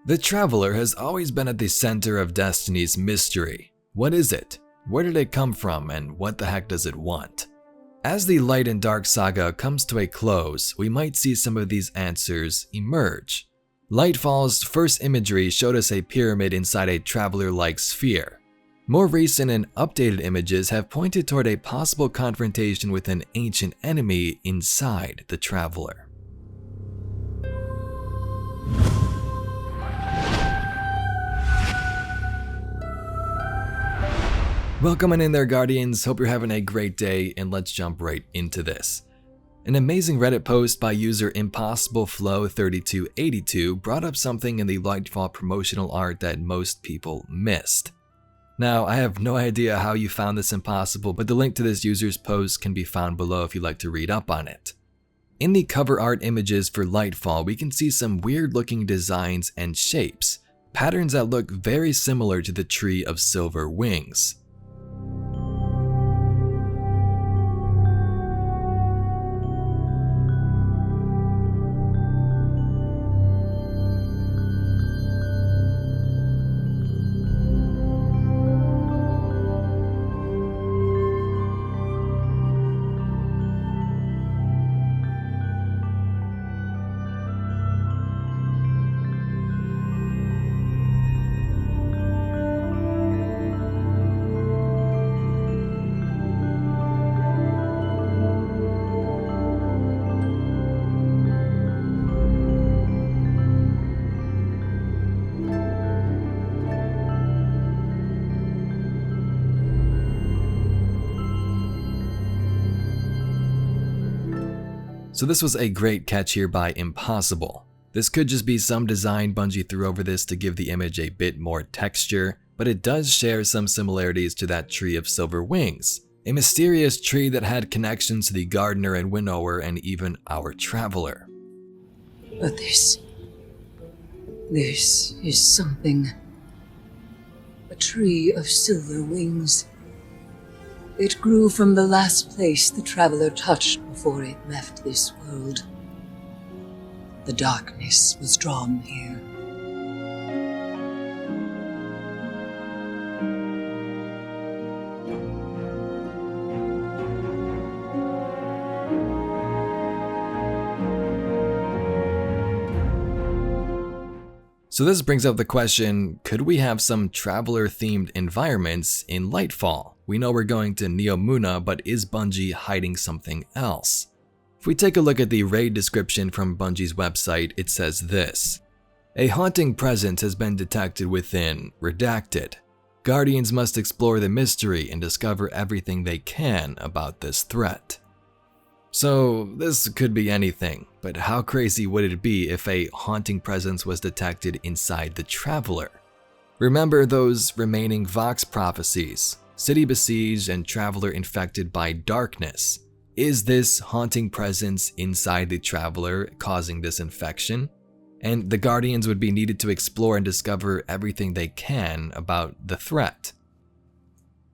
The Traveler has always been at the center of Destiny's mystery. What is it? Where did it come from, and what the heck does it want? As the Light and Dark saga comes to a close, we might see some of these answers emerge. Lightfall's first imagery showed us a pyramid inside a traveler-like sphere. More recent and updated images have pointed toward a possible confrontation with an ancient enemy inside the Traveler. Welcome in there, Guardians. Hope you're having a great day, and let's jump right into this. An amazing Reddit post by user ImpossibleFlow3282 brought up something in the Lightfall promotional art that most people missed. Now, I have no idea how you found this impossible, but the link to this user's post can be found below if you'd like to read up on it. In the cover art images for Lightfall, we can see some weird looking designs and shapes, patterns that look very similar to the Tree of Silver Wings. So this was a great catch here by Impossible. This could just be some design Bungie threw over this to give the image a bit more texture, but it does share some similarities to that Tree of Silver Wings, a mysterious tree that had connections to the Gardener and Winnower and even our Traveler. But this is something. A Tree of Silver Wings. It grew from the last place the Traveler touched before it left this world. The darkness was drawn here. So this brings up the question, could we have some Traveler-themed environments in Lightfall? We know we're going to Neomuna, but is Bungie hiding something else? If we take a look at the raid description from Bungie's website, it says this: a haunting presence has been detected within Redacted. Guardians must explore the mystery and discover everything they can about this threat. So this could be anything, but how crazy would it be if a haunting presence was detected inside the Traveler? Remember those remaining Vox prophecies? City besieged and Traveler infected by darkness. Is this haunting presence inside the Traveler causing this infection? And the Guardians would be needed to explore and discover everything they can about the threat.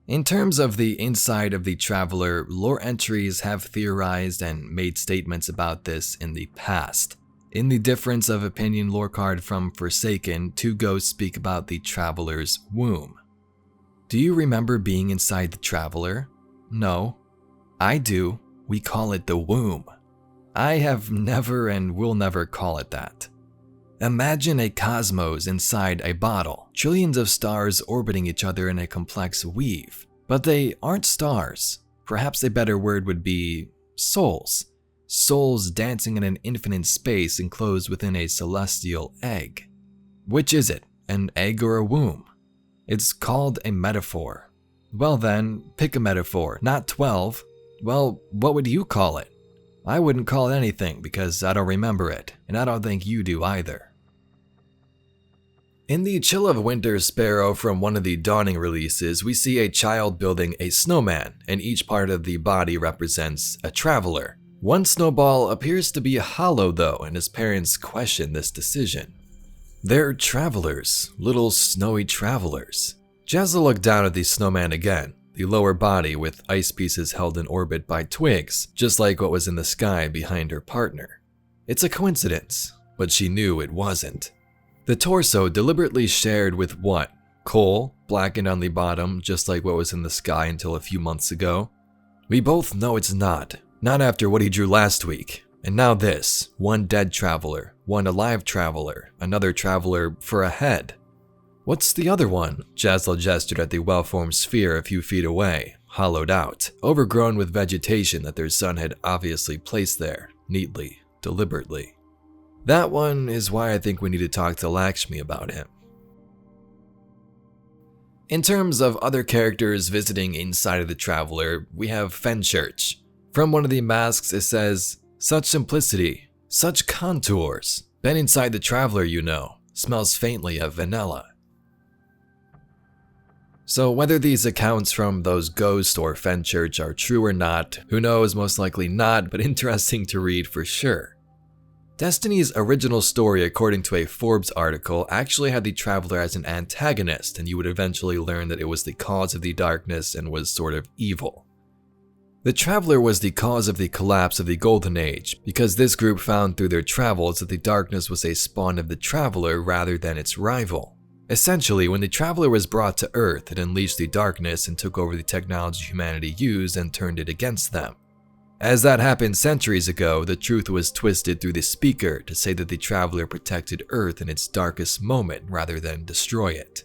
In terms of the inside of the Traveler, lore entries have theorized and made statements about this in the past. In the Difference of Opinion lore card from Forsaken, two ghosts speak about the Traveler's womb. Do you remember being inside the Traveler? No. I do. We call it the womb. I have never and will never call it that. Imagine a cosmos inside a bottle, trillions of stars orbiting each other in a complex weave. But they aren't stars. Perhaps a better word would be souls. Souls dancing in an infinite space enclosed within a celestial egg. Which is it, an egg or a womb? It's called a metaphor. Well then, pick a metaphor, not 12. Well, what would you call it? I wouldn't call it anything because I don't remember it, and I don't think you do either. In the Chill of Winter Sparrow from one of the Dawning releases, we see a child building a snowman, and each part of the body represents a Traveler. One snowball appears to be hollow though, and his parents question this decision. They're travelers, little snowy travelers. Jazza looked down at the snowman again, the lower body with ice pieces held in orbit by twigs, just like what was in the sky behind her partner. It's a coincidence, but she knew it wasn't. The torso deliberately shared with what? Coal, blackened on the bottom, just like what was in the sky until a few months ago? We both know it's not. Not after what he drew last week. And now this. One dead traveler, one alive traveler, another traveler for a head. What's the other one? Jazzla gestured at the well-formed sphere a few feet away, hollowed out, overgrown with vegetation that their son had obviously placed there, neatly, deliberately. That one is why I think we need to talk to Lakshmi about him. In terms of other characters visiting inside of the Traveler, we have Fenchurch. From one of the masks it says, "Such simplicity, such contours. Been inside the Traveler, you know. Smells faintly of vanilla." So whether these accounts from those ghosts or Fenchurch are true or not, who knows, most likely not, but interesting to read for sure. Destiny's original story, according to a Forbes article, actually had the Traveler as an antagonist, and you would eventually learn that it was the cause of the darkness and was sort of evil. The Traveler was the cause of the collapse of the Golden Age, because this group found through their travels that the darkness was a spawn of the Traveler rather than its rival. Essentially, when the Traveler was brought to Earth, it unleashed the darkness and took over the technology humanity used and turned it against them. As that happened centuries ago, the truth was twisted through the speaker to say that the Traveler protected Earth in its darkest moment rather than destroy it.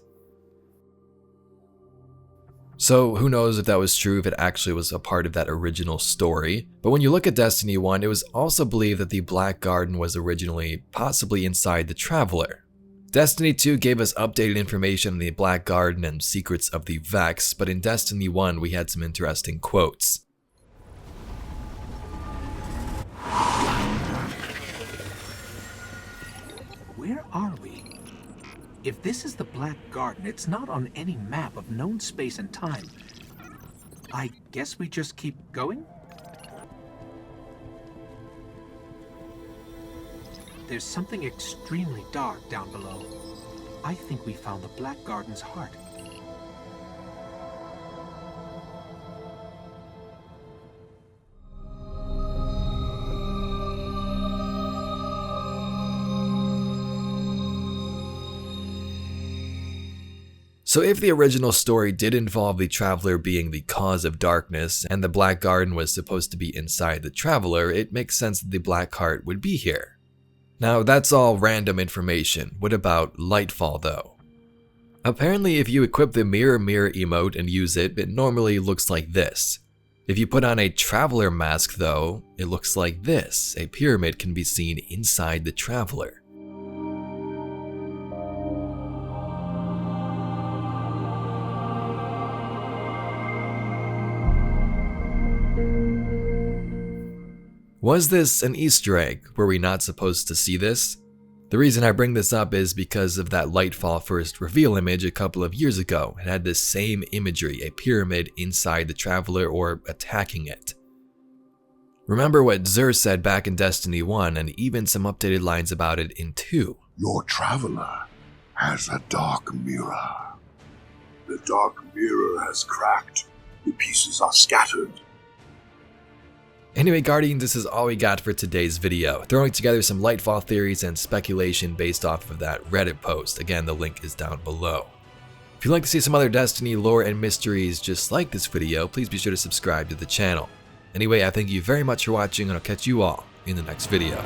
So who knows if that was true, if it actually was a part of that original story. But when you look at Destiny 1, it was also believed that the Black Garden was originally possibly inside the Traveler. Destiny 2 gave us updated information on the Black Garden and secrets of the Vex, but in Destiny 1 we had some interesting quotes. Where are we? If this is the Black Garden, it's not on any map of known space and time. I guess we just keep going? There's something extremely dark down below. I think we found the Black Garden's heart. So if the original story did involve the Traveler being the cause of darkness, and the Black Garden was supposed to be inside the Traveler, it makes sense that the Black Heart would be here. Now that's all random information. What about Lightfall though? Apparently if you equip the mirror emote and use it, it normally looks like this. If you put on a Traveler mask though, it looks like this. A pyramid can be seen inside the Traveler. Was this an Easter egg? Were we not supposed to see this? The reason I bring this up is because of that Lightfall first reveal image a couple of years ago. It had this same imagery, a pyramid inside the Traveler or attacking it. Remember what Xur said back in Destiny 1 and even some updated lines about it in 2. Your Traveler has a dark mirror. The dark mirror has cracked. The pieces are scattered. Anyway, Guardians, this is all we got for today's video. Throwing together some Lightfall theories and speculation based off of that Reddit post. Again, the link is down below. If you'd like to see some other Destiny lore and mysteries just like this video, please be sure to subscribe to the channel. Anyway, I thank you very much for watching and I'll catch you all in the next video.